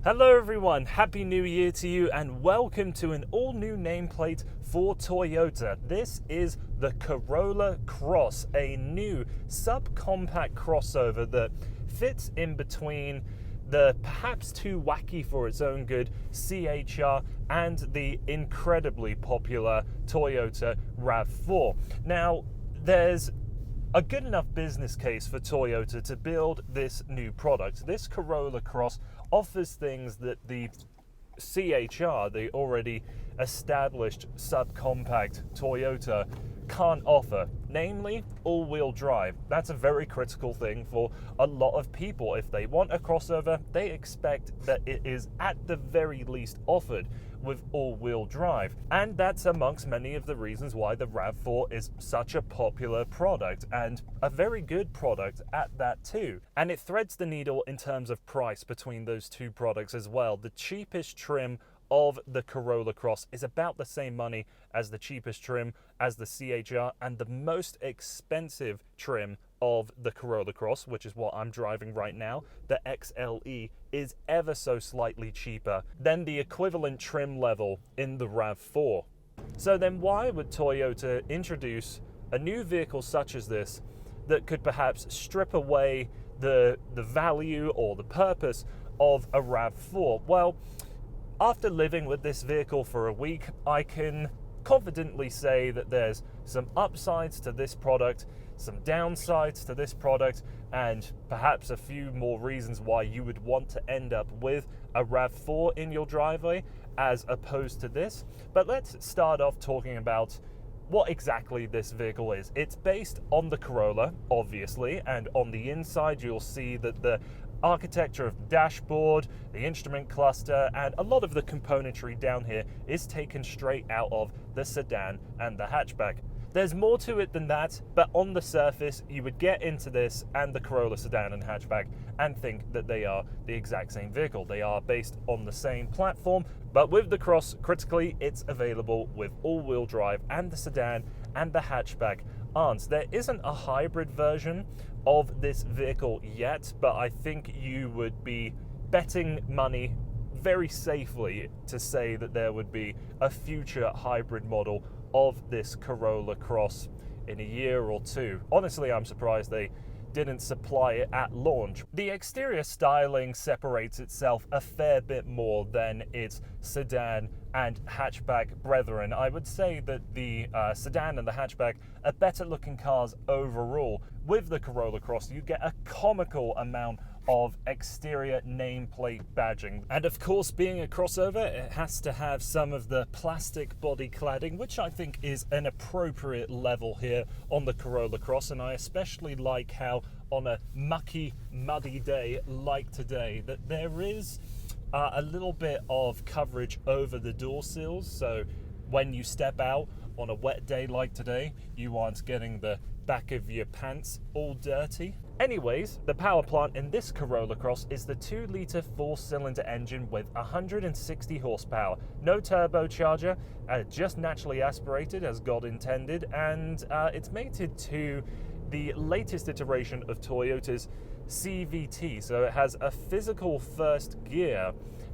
Hello everyone, Happy New Year to you and welcome to an all new nameplate for Toyota. This is the Corolla Cross, a new subcompact crossover that fits in between the perhaps too wacky for its own good CHR and the incredibly popular Toyota RAV4. Now, there's a good enough business case for Toyota to build this new product. This Corolla Cross offers things that the CHR, the already established subcompact Toyota, can't offer, namely all-wheel drive. That's a very critical thing for a lot of people. If they want a crossover, they expect that it is at the very least offered with all-wheel drive. And that's amongst many of the reasons why the RAV4 is such a popular product, and a very good product at that too. And it threads the needle in terms of price between those two products as well. The cheapest trim of the Corolla Cross is about the same money as the cheapest trim as the CHR, and the most expensive trim of the Corolla Cross, which is what I'm driving right now, the XLE, is ever so slightly cheaper than the equivalent trim level in the RAV4. So then why would Toyota introduce a new vehicle such as this that could perhaps strip away the value or the purpose of a RAV4? Well, after living with this vehicle for a week, I can confidently say that there's some upsides to this product, some downsides to this product, and perhaps a few more reasons why you would want to end up with a RAV4 in your driveway as opposed to this. But let's start off talking about what exactly this vehicle is. It's based on the Corolla, obviously, and on the inside you'll see that the architecture of the dashboard, the instrument cluster, and a lot of the componentry down here is taken straight out of the sedan and the hatchback. There's more to it than that, but on the surface you would get into this and the Corolla sedan and hatchback and think that they are the exact same vehicle. They are based on the same platform, but with the Cross, critically, it's available with all-wheel drive, and the sedan and the hatchback aren't. There isn't a hybrid version of this vehicle yet, but I think you would be betting money very safely to say that there would be a future hybrid model of this Corolla Cross in a year or two. Honestly, I'm surprised they didn't supply it at launch. The exterior styling separates itself a fair bit more than its sedan and hatchback brethren. I would say that the sedan and the hatchback are better looking cars overall. With the Corolla Cross, you get a comical amount of exterior nameplate badging. And of course, being a crossover, it has to have some of the plastic body cladding, which I think is an appropriate level here on the Corolla Cross. And I especially like how on a mucky, muddy day like today, that there is a little bit of coverage over the door sills. So when you step out on a wet day like today, you aren't getting the back of your pants all dirty. Anyways, the power plant in this Corolla Cross is the 2-litre 4-cylinder engine with 160 horsepower. No turbocharger, just naturally aspirated as God intended, and it's mated to the latest iteration of Toyota's CVT. So it has a physical first gear,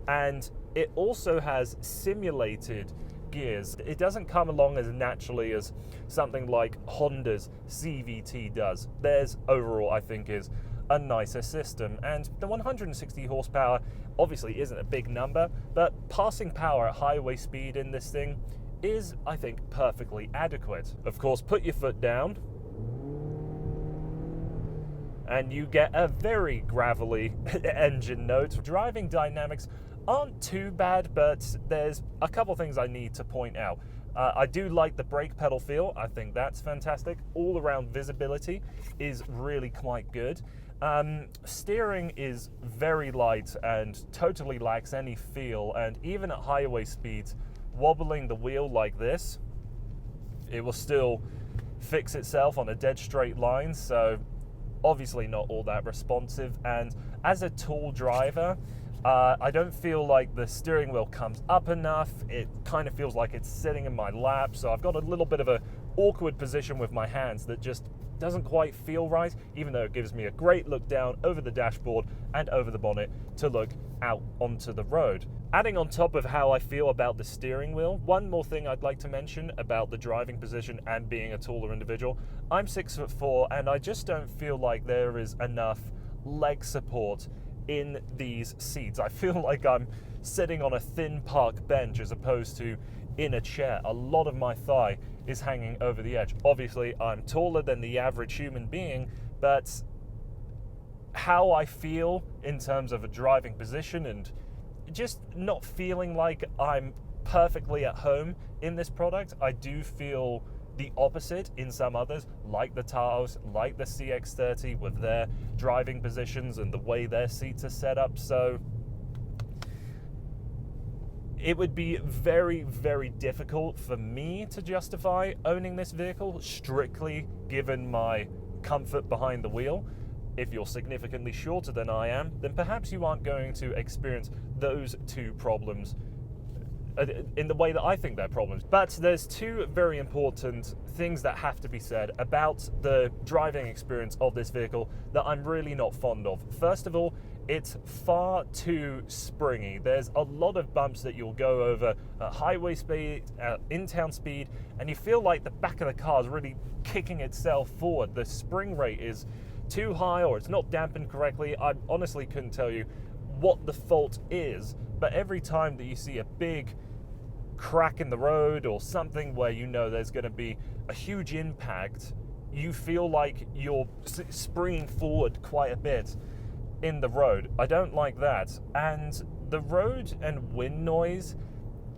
and it also has simulated gears. It doesn't come along as naturally as something like Honda's CVT does. Theirs overall, I think, is a nicer system, and the 160 horsepower obviously isn't a big number, but passing power at highway speed in this thing is, I think, perfectly adequate. Of course, put your foot down and you get a very gravelly engine note. Driving dynamics aren't too bad, but there's a couple things I need to point out. I do like the brake pedal feel. I think that's fantastic. All around visibility is really quite good. Steering is very light and totally lacks any feel, and even at highway speeds, wobbling the wheel like this, it will still fix itself on a dead straight line, so obviously not all that responsive. And as a tall driver, I don't feel like the steering wheel comes up enough. It kind of feels like it's sitting in my lap, so I've got a little bit of a awkward position with my hands that just doesn't quite feel right, even though it gives me a great look down over the dashboard and over the bonnet to look out onto the road. Adding on top of how I feel about the steering wheel, one more thing I'd like to mention about the driving position and being a taller individual. I'm 6'4", and I just don't feel like there is enough leg support in these seats. I feel like I'm sitting on a thin park bench as opposed to in a chair. A lot of my thigh is hanging over the edge. Obviously, I'm taller than the average human being, but how I feel in terms of a driving position and just not feeling like I'm perfectly at home in this product, I do feel the opposite in some others, like the Taos, like the CX-30 with their driving positions and the way their seats are set up. So it would be very, very difficult for me to justify owning this vehicle, strictly given my comfort behind the wheel. If you're significantly shorter than I am, then perhaps you aren't going to experience those two problems in the way that I think they're problems. But there's two very important things that have to be said about the driving experience of this vehicle that I'm really not fond of. First of all, it's far too springy. There's a lot of bumps that you'll go over at highway speed, in-town speed, and you feel like the back of the car is really kicking itself forward. The spring rate is too high, or it's not dampened correctly. I honestly couldn't tell you what the fault is, but every time that you see a big crack in the road or something where you know there's going to be a huge impact, you feel like you're springing forward quite a bit in the road. I don't like that. And the road and wind noise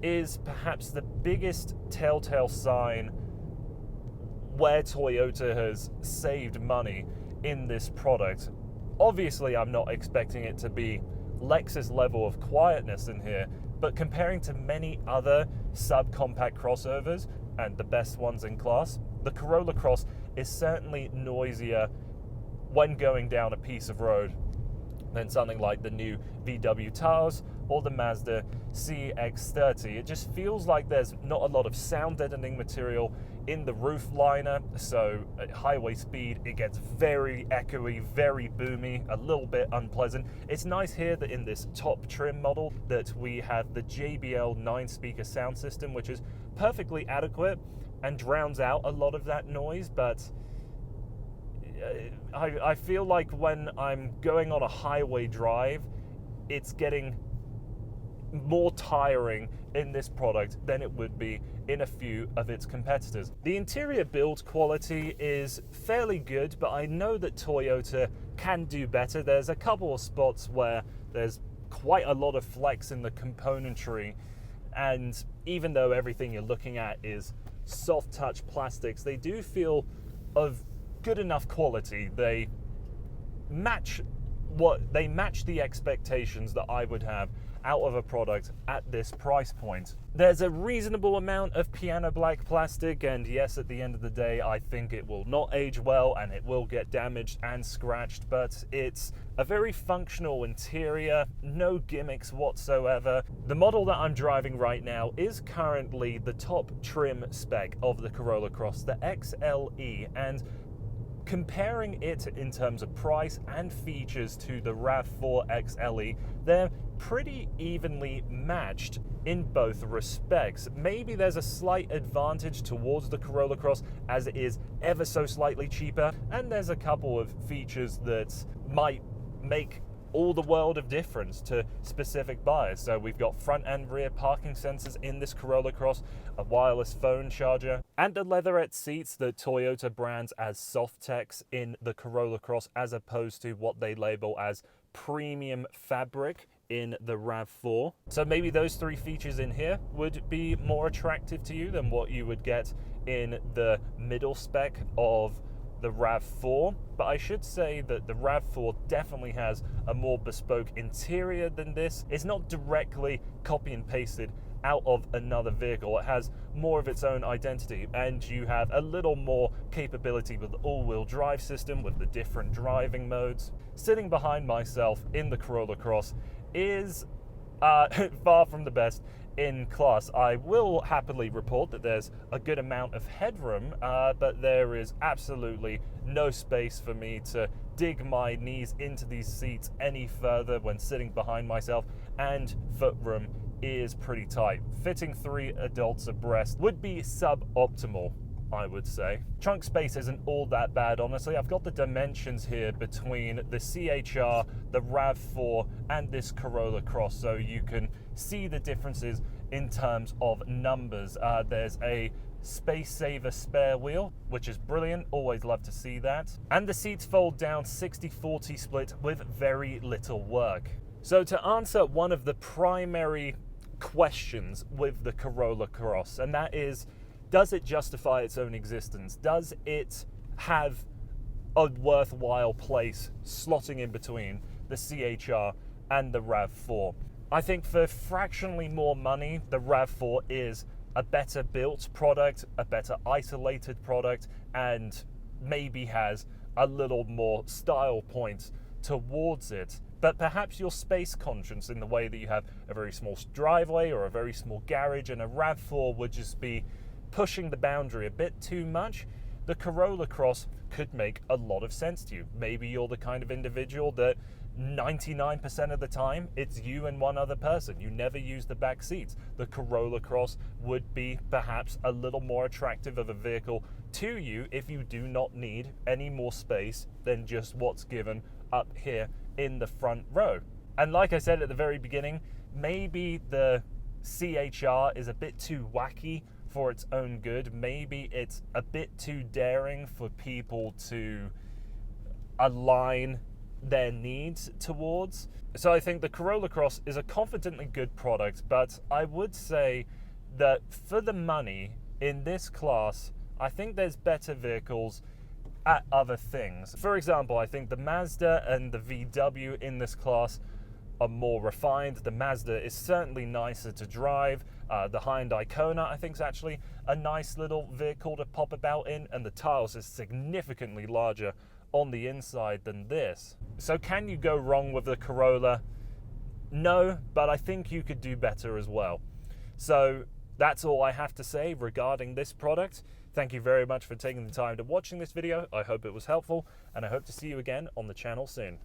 is perhaps the biggest telltale sign where Toyota has saved money in this product. Obviously, I'm not expecting it to be Lexus level of quietness in here, but comparing to many other subcompact crossovers, and the best ones in class, the Corolla Cross is certainly noisier when going down a piece of road than something like the new VW Taos or the Mazda CX-30. It just feels like there's not a lot of sound deadening material in the roof liner, so at highway speed it gets very echoey, very boomy, a little bit unpleasant. It's nice here that in this top trim model that we have the JBL 9-speaker sound system, which is perfectly adequate and drowns out a lot of that noise, but I feel like when I'm going on a highway drive, it's getting more tiring in this product than it would be in a few of its competitors. The interior build quality is fairly good, but I know that Toyota can do better. There's a couple of spots where there's quite a lot of flex in the componentry, and even though everything you're looking at is soft touch plastics, they do feel of good enough quality. They match the expectations that I would have out of a product at this price point. There's a reasonable amount of piano black plastic, and yes, at the end of the day, I think it will not age well and it will get damaged and scratched, but it's a very functional interior, no gimmicks whatsoever. The model that I'm driving right now is currently the top trim spec of the Corolla Cross, the XLE, and comparing it in terms of price and features to the RAV4 XLE, they're pretty evenly matched in both respects. Maybe there's a slight advantage towards the Corolla Cross as it is ever so slightly cheaper, and there's a couple of features that might make all the world of difference to specific buyers. So we've got front and rear parking sensors in this Corolla Cross, a wireless phone charger, and the leatherette seats that Toyota brands as Softex in the Corolla Cross, as opposed to what they label as premium fabric in the RAV4. So maybe those three features in here would be more attractive to you than what you would get in the middle spec of the RAV4, but I should say that the RAV4 definitely has a more bespoke interior than this. It's not directly copy and pasted out of another vehicle. It has more of its own identity, and you have a little more capability with the all-wheel drive system with the different driving modes. Sitting behind myself in the Corolla Cross is far from the best in class. I will happily report that there's a good amount of headroom, but there is absolutely no space for me to dig my knees into these seats any further when sitting behind myself, and footroom is pretty tight. Fitting 3 adults abreast would be suboptimal, I would say. Trunk space isn't all that bad, honestly. I've got the dimensions here between the CHR, the RAV4, and this Corolla Cross, so you can see the differences in terms of numbers. There's a space saver spare wheel, which is brilliant, always love to see that. And the seats fold down 60-40 split with very little work. So to answer one of the primary questions with the Corolla Cross, and that is, does it justify its own existence? Does it have a worthwhile place slotting in between the CHR and the RAV4? I think for fractionally more money, the RAV4 is a better built product, a better isolated product, and maybe has a little more style points towards it. But perhaps you're space conscious in the way that you have a very small driveway or a very small garage, and a RAV4 would just be pushing the boundary a bit too much. The Corolla Cross could make a lot of sense to you. Maybe you're the kind of individual that 99% of the time it's you and one other person. You never use the back seats. The Corolla Cross would be perhaps a little more attractive of a vehicle to you if you do not need any more space than just what's given up here in the front row. And like I said at the very beginning, maybe the CHR is a bit too wacky for its own good. Maybe it's a bit too daring for people to align their needs towards. So I think the Corolla Cross is a confidently good product, but I would say that for the money in this class, I think there's better vehicles at other things. For example, I think the Mazda and the VW in this class are more refined. The Mazda is certainly nicer to drive. The Hyundai Kona, I think, is actually a nice little vehicle to pop about in, and the tiles is significantly larger on the inside than this. So can you go wrong with the Corolla? No, but I think you could do better as well. So that's all I have to say regarding this product. Thank you very much for taking the time to watching this video. I hope it was helpful, and I hope to see you again on the channel soon.